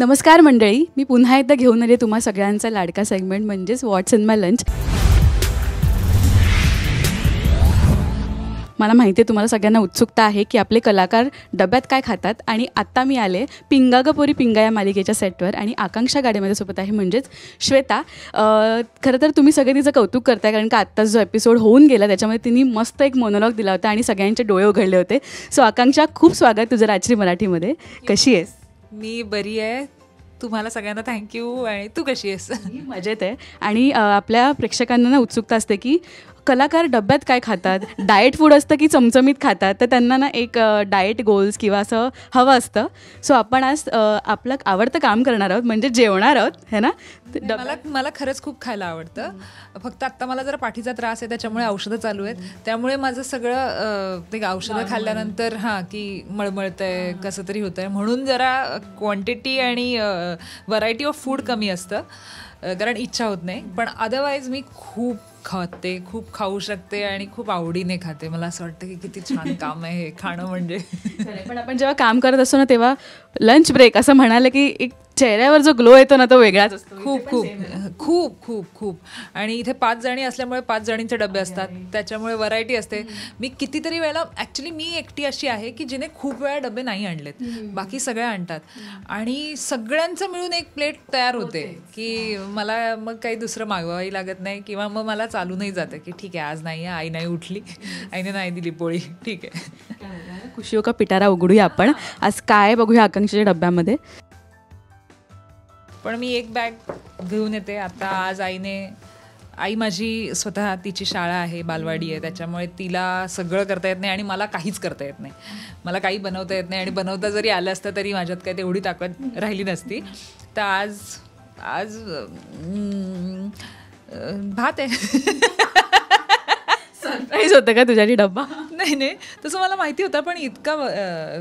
नमस्कार मंडळी, मी पुन्हा एकदा घेऊन आले तुम्हा सगळ्यांचा लाडका सेगमेंट म्हणजेच व्हॉट्स इन माय लंच. मला माहिती आहे तुम्हाला सगळ्यांना उत्सुकता आहे की आपले कलाकार डब्यात काय खातात. आणि आत्ता मी आले पिंगा ग पोरी पिंगा या मालिकेच्या सेटवर आणि आकांक्षा गाडे माझ्यासोबत आहे म्हणजेच श्वेता. खरं तर तुम्ही सगळे तिचं कौतुक करताय कारण का आत्ताच जो एपिसोड होऊन गेला त्याच्यामध्ये तिने मस्त एक मोनोलॉग दिला होता आणि सगळ्यांचे डोळे उघडले होते. सो आकांक्षा, खूप स्वागत तुझं राजश्री मराठीमध्ये. कशी आहेस? मी बरी आहे. तुम्हाला सगळ्यांना थँक्यू. आणि तू कशी आहेस? मजेत आहे. आणि आपल्या प्रेक्षकांना ना उत्सुकता असते की कलाकार डब्यात काय खातात, डाएट फूड असतं की चमचमीत खातात, तर त्यांना ना एक डाएट गोल्स किंवा असं हवं असतं. सो आपण आज आपलं आवडतं काम करणार आहोत म्हणजे जेवणार आहोत, है ना? मला खरंच खूप खायला आवडतं. फक्त आत्ता मला जरा पाठीचा त्रास आहे त्याच्यामुळे औषधं चालू आहेत. त्यामुळे माझं सगळं ते औषधं खाल्ल्यानंतर की मळमळतंय, कसं तरी होतंय, म्हणून जरा क्वांटिटी आणि व्हरायटी ऑफ फूड कमी असतं कारण इच्छा होत नाही. पण अदरवाईज मी खूप खाते, खूप खाऊ शकते आणि खूप आवडीने खाते. मला असं वाटतं की किती छान काम आहे हे खाणं म्हणजे. पण आपण जेव्हा काम करत असतो ना तेव्हा लंच ब्रेक असं म्हणाले की एक चेहऱ्यावर जो ग्लो येतो ना तो वेगळाच असतो. खूप खूप खूप खूप खूप आणि इथे 5 जणी असल्यामुळे 5 जणींचे डबे असतात, त्याच्यामुळे व्हरायटी असते. मी कितीतरी वेळेला ॲक्च्युली मी एकटी अशी आहे की जिने खूप वेळा डबे नाही आणलेत, बाकी सगळे आणतात आणि सगळ्यांचं मिळून एक प्लेट तयार होते की मला मग काही दुसरं मागवावी लागत नाही किंवा मग मला चालू नाही जातं की ठीक आहे आज नाही आहे, आई नाही उठली, आईने नाही दिली पोळी, ठीक आहे. खुशी का पिटारा उघडूया आपण. आज काय बघूया आकांक्षाच्या डब्यामध्ये. पण मी एक बॅग घेऊन येते आता. आज आई माझी स्वतः तिची शाळा आहे, बालवाडी आहे, त्याच्यामुळे तिला सगळं करता येत नाही आणि मला काहीच करता येत नाही. मला काही बनवता येत नाही आणि बनवता जरी आलं असतं तरी माझ्यात काही तेवढी ताकद राहिली नसती. तर आज भात आहे. सरप्राईज होतं का तुझ्यासाठी डब्बा? नाही तसं मला माहिती होतं पण इतका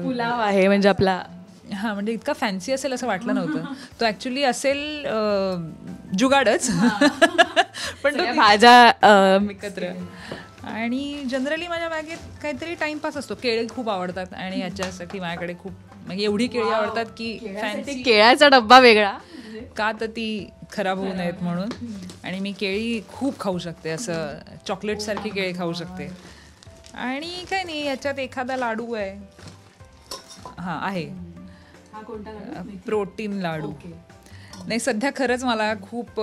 पुलाव आहे म्हणजे आपला म्हणजे इतका फॅन्सी असेल असं वाटलं नव्हतं. तो ॲक्च्युली असेल जुगाडच पण तो भाज्या एकत्र. आणि जनरली माझ्या बॅगेत काहीतरी टाइमपास असतो. केळी खूप आवडतात आणि याच्यासाठी माझ्याकडे खूप म्हणजे एवढी केळी आवडतात की फॅन्सी केळ्याचा डब्बा वेगळा का तर ती खराब होऊ नयेत म्हणून. आणि मी केळी खूप खाऊ शकते, असं चॉकलेटसारखी केळी खाऊ शकते. आणि काय नाही, याच्यात एखादा लाडू आहे. आहे प्रोटीन लाडू. नाही सध्या खरंच मला खूप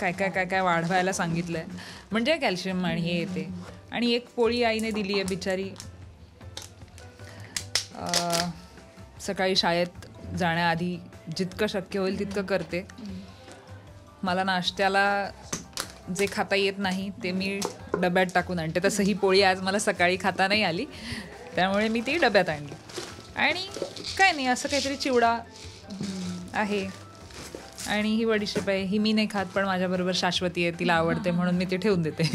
काय वाढवायला सांगितलंय म्हणजे कॅल्शियम आणि हे येते. आणि एक पोळी आईने दिली आहे बिचारी. सकाळी शाळेत जाण्याआधी जितकं शक्य होईल तितकं करते. मला नाश्त्याला जे खाता येत नाही ते मी डब्यात टाकून आणते. तसं ही पोळी आज मला सकाळी खाता नाही आली त्यामुळे मी ती डब्यात आणली. आणि काय नाही, असं काहीतरी चिवडा आहे आणि ही बडीशेप आहे. ही मी नाही खात पण माझ्याबरोबर शाश्वती आहे, तिला आवडते म्हणून मी ती ठेवून देते.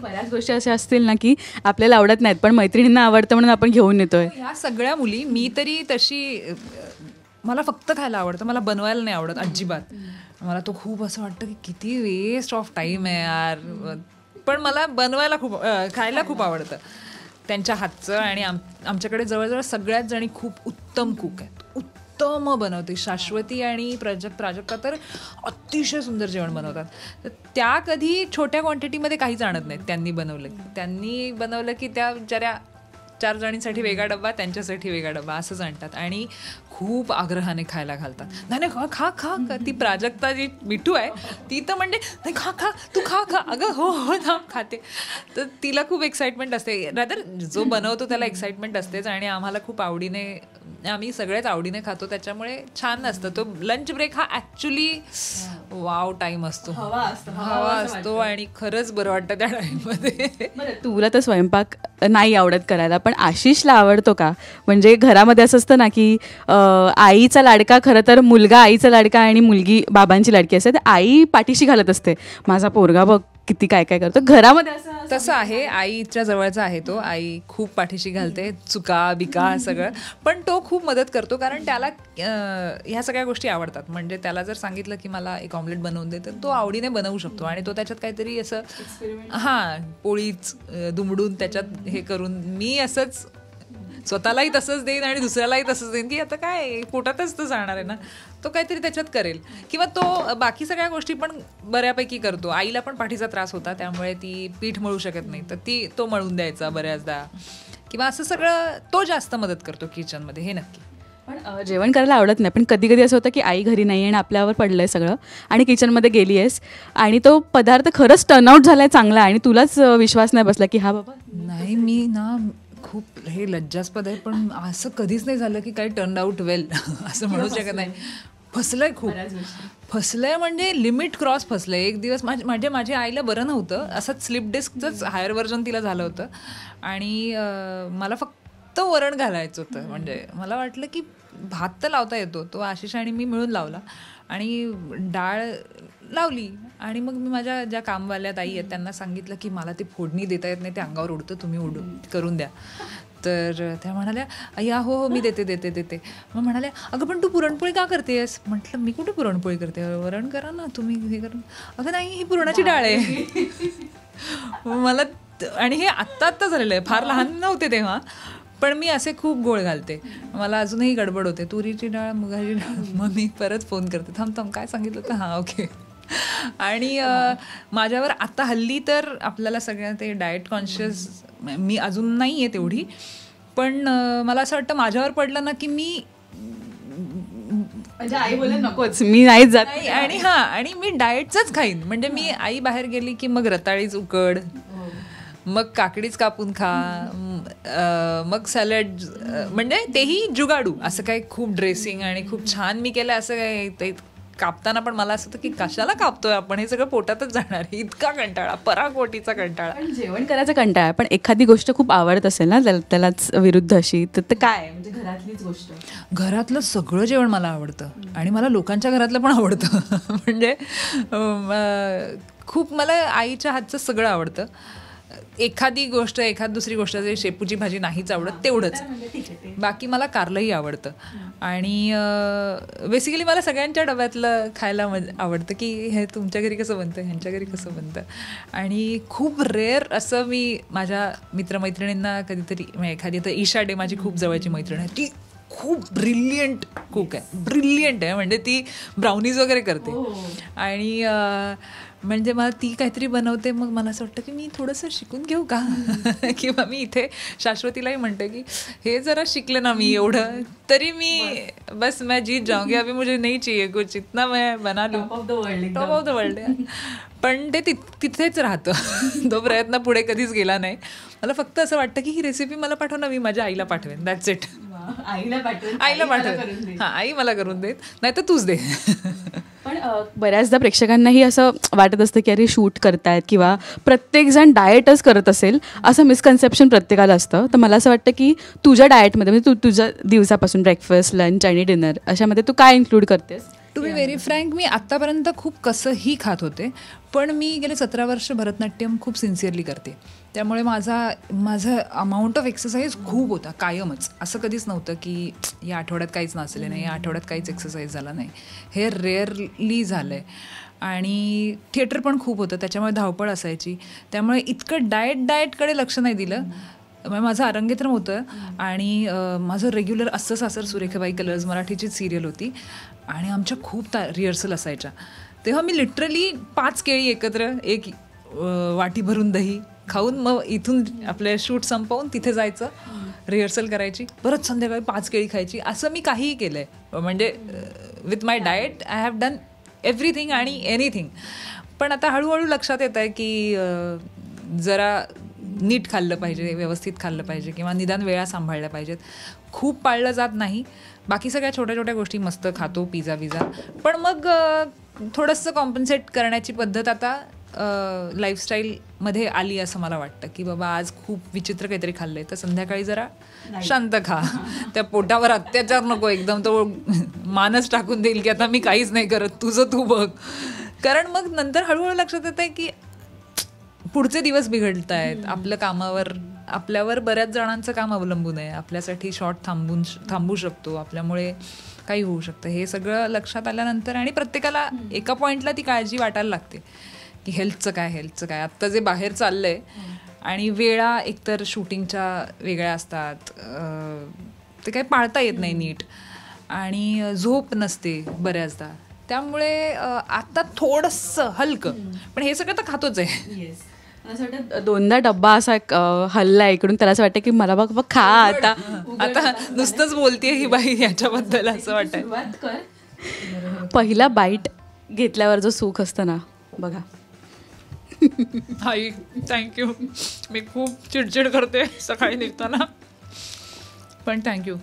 बऱ्याच गोष्टी अशा असतील ना की आपल्याला आवडत नाहीत पण मैत्रिणींना आवडतं म्हणून आपण घेऊन येतोय. ह्या सगळ्या मुली, मी तरी तशी, मला फक्त खायला आवडतं, मला बनवायला नाही आवडत अजिबात. मला तो खूप असं वाटतं की किती वेस्ट ऑफ टाईम आहे यार. पण मला बनवायला खायला खूप आवडतं त्यांच्या हातचं. आणि आमच्याकडे जवळजवळ सगळ्याच जणी खूप उत्तम कुक आहेत, उत्तम बनवते. शाश्वती आणि प्राजक्ता तर अतिशय सुंदर जेवण बनवतात. तर त्या कधी छोट्या क्वांटिटीमध्ये काहीच आणत नाहीत. त्यांनी बनवलं की त्या बिचाऱ्या 4 जणींसाठी वेगळा डब्बा, त्यांच्यासाठी वेगळा डब्बा असंच आणतात आणि खूप आग्रहाने खायला घालतात. नाही खा ती प्राजक्ता जी मिठू आहे ती तर म्हणजे नाही खा तू खा अगं हो थांब खाते. तर तिला खूप एक्साइटमेंट असते. रादर जो बनवतो त्याला एक्साइटमेंट असतेच. आणि आम्हाला खूप आवडीने, आम्ही सगळ्याच आवडीने खातो त्याच्यामुळे छान असतं. तो लंच ब्रेक हा ॲक्च्युली वाव टाईम असतो, हवा असतो आणि खरंच बरं वाटतं त्या टाईममध्ये. तुला तर स्वयंपाक नाही आवडत करायला पण आशिषला आवडतो का? म्हणजे घरामध्ये असं असतं ना की आईचा लाडका, खरं तर मुलगा आईचा लाडका आणि मुलगी बाबांची लाडकी असते. तर आई पाठीशी घालत असते, माझा पोरगा बघ किती काय काय करतो घरामध्ये असं. तसं आहे, आईच्या जवळचा आहे तो. आई खूप पाठीशी घालते, चुका बिका सगळं, पण तो खूप मदत करतो कारण त्याला ह्या सगळ्या गोष्टी आवडतात. म्हणजे त्याला जर सांगितलं की मला एक ऑमलेट बनवून दे तर तो आवडीने बनवू शकतो आणि तो त्याच्यात काहीतरी असं पोळीच दुमडून त्याच्यात हे करून मी असंच स्वतःलाही तसंच देईन आणि दुसऱ्यालाही तसंच देईन की आता काय पोटातच तर जाणार आहे ना, तो काहीतरी त्याच्यात करेल. किंवा तो बाकी सगळ्या गोष्टी पण बऱ्यापैकी करतो. आईला पण पाठीचा त्रास होता त्यामुळे ती पीठ मळू शकत नाही तर तो मळून द्यायचा बऱ्याचदा, किंवा असं सगळं तो जास्त मदत करतो किचनमध्ये, हे नक्की. पण जेवण करायला आवडत नाही, पण कधी कधी असं होतं की आई घरी नाही आणि आपल्यावर पडलंय सगळं आणि किचनमध्ये गेली आहेस आणि तो पदार्थ खरंच टर्नआउट झालाय चांगला आणि तुलाच विश्वास नाही बसला की हा बाबा नाही, मी ना खूप हे लज्जास्पद आहे पण असं कधीच नाही झालं की काही टर्न आउट वेल असं म्हणू शकत नाही. फसलंय, खूप फसलंय, म्हणजे लिमिट क्रॉस फसलंय. एक दिवस माझ्या आईला बरं नव्हतं, असंच स्लिप डिस्कचंच हायर व्हर्जन तिला झालं होतं आणि मला फक्त वरण घालायचं होतं. म्हणजे मला वाटलं की भात तर लावता येतो, तो आशिष आणि मी मिळून लावला आणि डाळ लावली आणि मग मी माझ्या ज्या कामवाल्यात आई आहेत त्यांना सांगितलं की मला ते फोडणी देता येत नाही, ते अंगावर उडतं, तुम्ही करून द्या. तर त्या म्हणाल्या अय्या हो मी देते. मग म्हणाल्या अगं पण तू पुरणपोळी का करतेस? म्हटलं मी कुठे पुरणपोळी करते, वरण करा ना तुम्ही, हे करा. अगं नाही, ही पुरणाची डाळ आहे. मला आणि हे आत्ता झालेलं आहे, फार लहान नव्हते तेव्हा, पण मी असे खूप गोळ घालते. मला अजूनही गडबड होते, तुरीची डाळ, मुगाची डाळ. मग मी परत फोन करते, थांब काय सांगितलं तर हां ओके. आणि माझ्यावर आता हल्ली तर आपल्याला सगळ्या ते डाएट कॉन्शियस, मी अजून नाही आहे तेवढी, पण मला असं वाटतं माझ्यावर पडलं ना की मी म्हणजे आई बोले नकोच, मी नाहीच जात. आणि मी डाएटचंच खाईन. म्हणजे मी आई बाहेर गेली की मग रताळीच उकड, मग काकडीच कापून खा, मग सॅलड, म्हणजे तेही जुगाडू. असं काही खूप ड्रेसिंग आणि खूप छान मी केलं असं काही ते कापताना पण मला असं होतं की कशाला कापतोय आपण, हे सगळं पोटातच जाणार, इतका कंटाळा, पराकोटीचा कंटाळा. जेवण करायचा कंटाळा, पण एखादी गोष्ट खूप आवडत असेल ना त्यालाच विरुद्ध अशी, तर काय म्हणजे घरातलीच गोष्ट? घरातलं सगळं जेवण मला आवडतं आणि मला लोकांच्या घरातलं पण आवडतं. म्हणजे खूप मला आईच्या हातचं सगळं आवडतं. एखादी दुसरी गोष्ट जे शेपूची भाजी नाहीच आवडत तेवढंच, बाकी मला कारलंही आवडतं. आणि बेसिकली मला सगळ्यांच्या डब्यातलं खायला आवडतं की हे तुमच्या घरी कसं बनतं, ह्यांच्या घरी कसं बनतं. आणि खूप रेअर असं मी माझ्या मित्रमैत्रिणींना कधीतरी, एखादी आता ईशा डे माझी खूप जवळची मैत्रीण आहे, ती खूप ब्रिलियंट कुक आहे, ब्रिलियंट आहे. म्हणजे ती ब्राउनीज वगैरे करते आणि म्हणजे मला ती काहीतरी बनवते, मग मला असं वाटतं की मी थोडंसं शिकून घेऊ का. किंवा मी इथे शाश्वतीलाही म्हणते की हे जरा शिकले ना मी एवढं तरी मी बस मैं जीत जाऊंगी, अभी मुझे नहीं चाहिए कुछ, इतना मैं बना लूँ, टॉप ऑफ द वर्ल्ड. पण ते तिथेच राहतं, तो प्रयत्न पुढे कधीच गेला नाही. मला फक्त असं वाटतं की ही रेसिपी मला पाठव ना, मी माझ्या आईला पाठवेन, दॅट्स इट. आईला पाठवेन, हां आई मला करून देत, नाही तर तूच दे. पण बऱ्याचदा प्रेक्षकांनाही असं वाटत असतं की अरे शूट करतायत किंवा प्रत्येकजण डाएटच करत असेल असं मिसकन्सेप्शन प्रत्येकाला असतं. तर मला असं वाटतं की तुझ्या डाएटमध्ये म्हणजे तुझ्या दिवसापासून ब्रेकफास्ट, लंच आणि डिनर अशामध्ये तू काय इन्क्लूड करतेस? टू बी व्हेरी फ्रँक, मी आत्तापर्यंत खूप कसंही खात होते, पण मी गेले 17 वर्ष भरतनाट्यम खूप सिन्सिअरली करते. त्यामुळे माझं अमाऊंट ऑफ एक्सरसाइज खूप होता कायमच. असं कधीच नव्हतं की या आठवड्यात काहीच नसले नाही, या आठवड्यात काहीच एक्सरसाइज झाला नाही, हे रेअरली झालं आहे. आणि थिएटर पण खूप होतं, त्याच्यामुळे धावपळ असायची, त्यामुळे इतकं डाएटकडे लक्ष नाही दिलं. माझं अरंगेत्रम होतं आणि माझं रेग्युलर अस्स सासर सुरेखाबाई कलर्स मराठीचीच सिरियल होती आणि आमच्या खूप रिहर्सल असायच्या. तेव्हा मी लिटरली 5 केळी एकत्र, एक वाटी भरून दही खाऊन मग इथून आपले शूट संपवून तिथे जायचं, रिहर्सल करायची, परत संध्याकाळी 5 केळी खायची. असं मी काहीही केलं आहे. म्हणजे with my diet I have done everything आणि एनिथिंग. पण आता हळूहळू लक्षात येत आहे की जरा नीट खाल्लं पाहिजे, व्यवस्थित खाल्लं पाहिजे किंवा निदान वेळा सांभाळल्या पाहिजेत. खूप पाळलं जात नाही, बाकी सगळ्या छोट्या छोट्या गोष्टी मस्त खातो, पिझ्झा विझा. पण मग थोडंसं कॉम्पन्सेट करण्याची पद्धत आता लाईफस्टाईलमध्ये आली असं मला वाटतं की बाबा आज खूप विचित्र काहीतरी खाल्लंय तर संध्याकाळी जरा शांत खा, त्या पोटावर अत्याचार नको, एकदम तो मानस टाकून देईल की आता मी काहीच नाही करत, तुझं तू बघ. कारण मग नंतर हळूहळू लक्षात येत आहे की पुढचे दिवस बिघडत आहेत, आपलं कामावर आपल्यावर बऱ्याच जणांचं काम अवलंबून आहे, आपल्यासाठी शॉट थांबू शकतो, आपल्यामुळे काही होऊ शकतं, हे सगळं लक्षात आल्यानंतर आणि प्रत्येकाला एका पॉईंटला ती काळजी वाटायला लागते की हेल्थचं काय आत्ता जे बाहेर चाललंय आणि वेळा एकतर शूटिंगच्या वेगळ्या असतात, ते काही पाळता येत नाही नीट आणि झोप नसते बऱ्याचदा, त्यामुळे आता थोडंसं हलकं, पण हे सगळं तर खातोच आहे. असं वाटतं 2दा डब्बा असा हल्ला इकडून, त्याला असं वाटतं की मला बघ खा आता नुसतंच बोलतेय ही बाई याच्याबद्दल असं वाटतं. पहिला बाईट घेतल्यावर जो सुख असतं ना बघा. आई थँक्यू, मी खूप चिडचिड करते सकाळी निघताना, पण थँक्यू.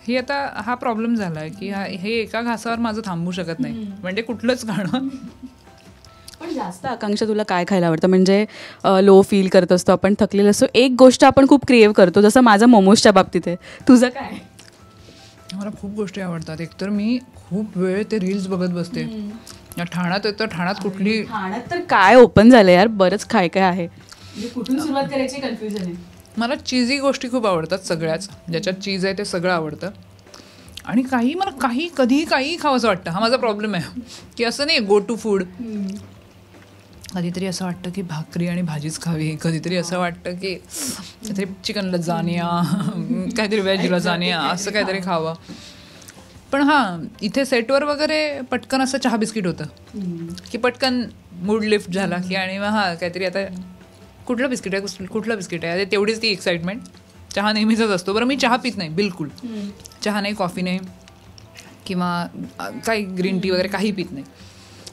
ही आता हा प्रॉब्लेम झाला आहे की हे एका घासावर माझं थांबू शकत नाही, म्हणजे कुठलंच गाणं. पण जास्त आकांक्षा तुला काय खायला आवडतं? म्हणजे लो फील करत असतो आपण, थकलेलं असतो, एक गोष्ट आपण खूप क्रिएव करतो, जसं माझं मोमोजच्या बाबतीत आहे. तुझं काय? मला खूप गोष्टी आवडतात. एकतर मी खूप वेळ ते रील्स बघत बसते. ठाण्यात येतं, ठाण्यात कुठली, ठाण्यात तर काय ओपन झालं यार, बरंच काय आहे, कुठून सुरुवात करायची कन्फ्युजन आहे. मला चीजी गोष्टी खूप आवडतात, सगळ्याच ज्याच्यात चीज आहे ते सगळं आवडतं. आणि मला कधीही काही खावंसं वाटतं. हा माझा प्रॉब्लेम आहे की असं नाही गो टू फूड. कधीतरी असं वाटतं की भाकरी आणि भाजीच खावी, कधीतरी असं वाटतं की काहीतरी चिकन लजानिया, काहीतरी व्हेज लजानिया, असं काहीतरी खावं. पण हां, इथे सेटवर वगैरे पटकन असं चहा बिस्किट होतं की पटकन मूड लिफ्ट झाला की, आणि मग हां काहीतरी आता कुठलं बिस्किट आहे तेवढीच ती एक्साइटमेंट. चहा नेहमीचाच असतो. बरं, मी चहा पित नाही बिलकुल, चहा नाही, कॉफी नाही, किंवा काही ग्रीन टी वगैरे काही पित नाही,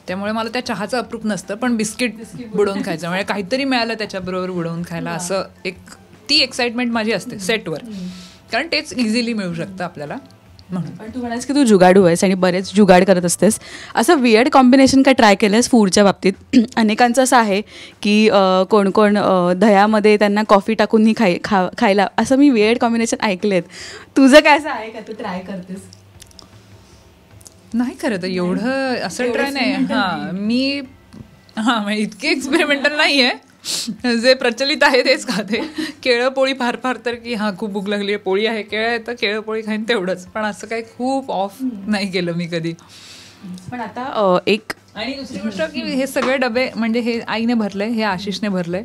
त्यामुळे मला त्या चहाचं अप्रूप नसतं. पण बिस्किट बुडवून खायचं, म्हणजे काहीतरी मिळालं त्याच्याबरोबर बुडवून खायला, असं एक ती एक्साइटमेंट माझी असते सेटवर, कारण तेच इझिली मिळू शकतं आपल्याला. म्हणून. पण तू म्हणास की तू जुगाडू आहेस आणि बरेच जुगाड करत असतेस, असं वियर्ड कॉम्बिनेशन काय ट्राय केलं आहेस फूडच्या बाबतीत? अनेकांचं असं आहे की कोण दह्यामध्ये त्यांना कॉफी टाकूनही खायला, असं मी वियर्ड कॉम्बिनेशन ऐकलेत. तुझं काय असं आहे का, तू ट्राय करतेस? नाही खरं तर एवढं असं ट्राय नाही. मी म्हणजे इतके एक्सपेरिमेंटल नाही आहे, जे प्रचलित आहे तेच खाते. केळं पोळी फार तर की खूप भूक लागली आहे, पोळी आहे, केळं आहे तर केळं पोळी खाईन, तेवढंच. पण असं काही खूप ऑफ नाही केलं मी कधी. पण आता एक आणि दुसरी गोष्ट की हे सगळे डबे, म्हणजे हे आईने भरलंय, हे आशिषने भरलंय,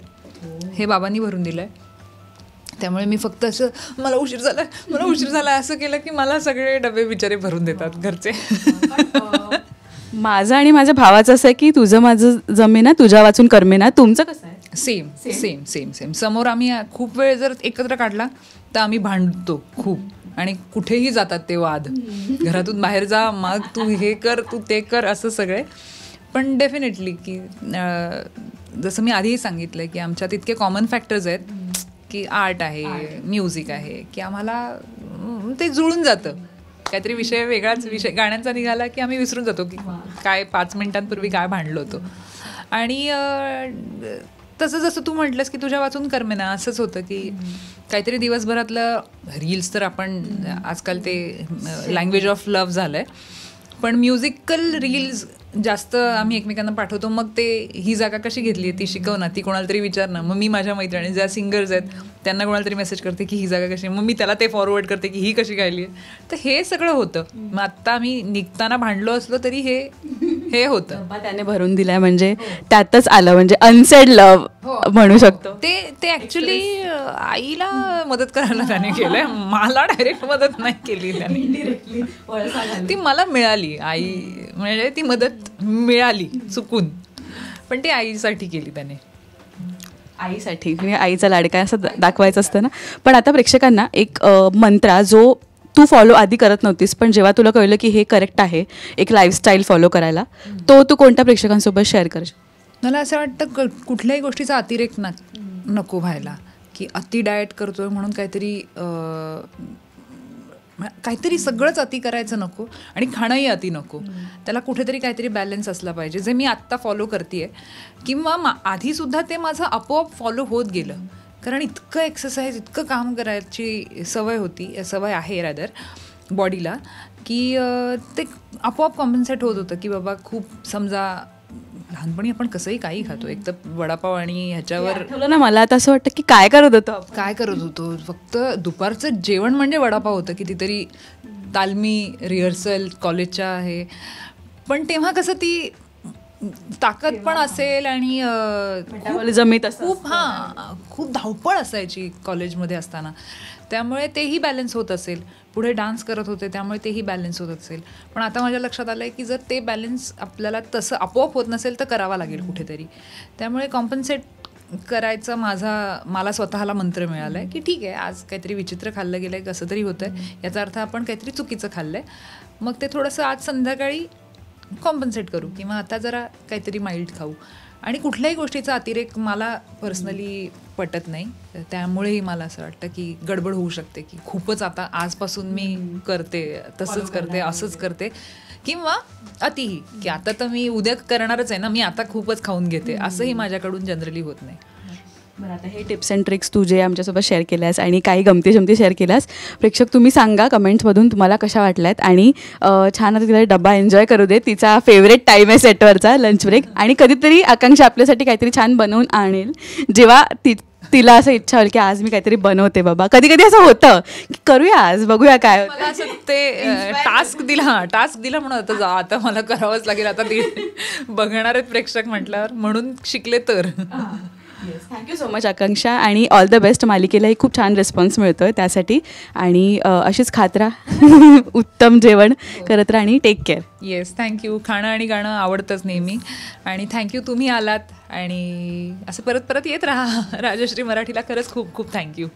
हे बाबांनी भरून दिलंय, त्यामुळे मी फक्त असं मला उशीर झाला असं केलं की मला सगळे डबे बिचारे भरून देतात घरचे. माझं आणि माझ्या भावाचं असं आहे की तुझं माझं जमेना, तुझ्या वाचून करमेना. तुमचं कसं आहे? सेम. समोर आम्ही खूप वेळ जर एकत्र काढला तर आम्ही भांडतो खूप, आणि कुठेही जातात ते वाद, घरातून बाहेर जा, मग तू हे कर, तू ते कर, असं सगळे. पण डेफिनेटली की जसं मी आधीही सांगितलं की आमच्यात इतके कॉमन फॅक्टर्स आहेत की आर्ट आहे, म्युझिक आहे, की आम्हाला ते जुळून जातं. काहीतरी वेगळाच विषय गाण्यांचा निघाला की आम्ही विसरून जातो की काय 5 मिनिटांपूर्वी काय भांडलो होतो. आणि तसं जसं तू म्हटलंस की तुझ्या वाचून करमेना, असंच होतं की काहीतरी दिवसभरातलं रील्स, तर आपण आजकाल ते लँग्वेज ऑफ लव्ह झालं आहे, पण म्युझिकल रील्स जास्त आम्ही एकमेकांना पाठवतो. मग ते ही जागा कशी घेतली आहे ती शिकव ना, ती कोणाला तरी विचार ना. मग मी माझ्या मैत्रिणी ज्या सिंगर्स आहेत त्यांना कोणाला तरी मेसेज करते की ही जागा कशी, मग मी त्याला ते फॉरवर्ड करते की ही कशी गायली आहे. तर हे सगळं होतं. मग आत्ता आम्ही निघताना भांडलो असलो तरी हे होतं. त्याने भरून दिलाय, म्हणजे त्यातच आलं, म्हणजे अनसेड लव्ह म्हणू शकतो. ते ऍक्च्युली आईला मदत करायला त्याने केलंय, मला डायरेक्ट मदत नाही केली त्याने. ती मला मिळाली, आई म्हणजे ती मदत मिळाली चुकून, पण ती आईसाठी केली त्याने. आईसाठी, म्हणजे आईचा लाडका असं दाखवायचं असतं ना. पण आता प्रेक्षकांना एक मंत्रा जो तू फॉलो आधी करत नव्हतीस, पण जेव्हा तुला कळलं की हे करेक्ट आहे एक लाईफस्टाईल फॉलो करायला, तो तू कोणत्या प्रेक्षकांसोबत शेअर करशील? मला असं वाटतं कुठल्याही गोष्टीचा अतिरेक नको व्हायला, की अति डाएट करतोय म्हणून काहीतरी सगळंच अति करायचं नको, आणि खाणंही अति नको. त्याला कुठेतरी काहीतरी बॅलन्स असला पाहिजे, जे मी आत्ता फॉलो करते, किंवा आधीसुद्धा ते माझं आपोआप फॉलो होत गेलं. कारण इतकं एक्सरसाइज, इतकं काम करायची सवय आहे रॅदर बॉडीला, की ते आपोआप कॉम्पन्सेट होत होतं की बाबा खूप समजा लहानपणी आपण कसंही काही खातो, एक तर वडापाव आणि ह्याच्यावर आठवलं ना मला आता असं वाटतं की काय करत होतो आपण. काय करत होतो. फक्त दुपारचं जेवण म्हणजे वडापाव होतं, कितीतरी तालमी रिहर्सल कॉलेजच्या आहे. पण तेव्हा कसं ती ताकद पण असेल आणि जमीत खूप धावपळ असायची कॉलेजमध्ये असताना, त्यामुळे तेही बॅलन्स होत असेल. पुढे डान्स करत होते त्यामुळे तेही बॅलन्स होत असेल. पण आता माझ्या लक्षात आलं आहे की जर ते बॅलन्स आपल्याला तसं आपोआप होत नसेल तर करावा लागेल कुठेतरी. त्यामुळे कॉम्पन्सेट करायचं मला स्वतःला मंत्र मिळाला आहे की ठीक आहे, आज काहीतरी विचित्र खाल्लं गेलं आहे, कसं तरी होतं आहे, याचा अर्थ आपण काहीतरी चुकीचं खाल्लं आहे. मग ते थोडंसं आज संध्याकाळी कॉम्पन्सेट करू किंवा आता जरा काहीतरी माइल्ड खाऊ. आणि कुठल्याही गोष्टीचा अतिरेक मला पर्सनली पटत नाही. त्यामुळेही मला असं वाटतं की गडबड होऊ शकते की खूपच आता आजपासून मी करते, तसंच करते, असंच करते, किंवा अतिही की आता तर मी उद्या करणारच आहे ना, मी आता खूपच खाऊन घेते, असंही माझ्याकडून जनरली होत नाही. बरं, आता हे टिप्स अँड ट्रिक्स तू जे आमच्यासोबत शेअर केल्यास आणि काही गमती जमती शेअर केल्यास, प्रेक्षक तुम्ही सांगा कमेंट्समधून तुम्हाला कशा वाटल्यात. आणि छान आता तिला डब्बा एन्जॉय करू दे, तिचा फेवरेट टाईम आहे सेटवरचा लंच ब्रेक. आणि कधीतरी आकांक्षा आपल्यासाठी काहीतरी छान बनवून आणेल, जेव्हा तिला असं इच्छा होईल की आज मी काहीतरी बनवते बाबा. कधी कधी असं होतं की करूया आज, बघूया काय मला असं ते टास्क दिला म्हणून आता मला करावंच लागेल, आता बघणार आहेत प्रेक्षक म्हटल्यावर, म्हणून शिकले तर. थँक्यू सो मच आकांक्षा, आणि ऑल द बेस्ट. मालिकेलाही खूप छान रिस्पॉन्स मिळतो आहे त्यासाठी, आणि अशीच खात राहा, उत्तम जेवण करत राहा आणि टेक केअर. Yes, thank you. खाणं आणि गाणं आवडतंच नेहमी, आणि थँक्यू तुम्ही आलात, आणि असं परत परत येत राहा राजश्री मराठीला. खरंच खूप खूप थँक्यू.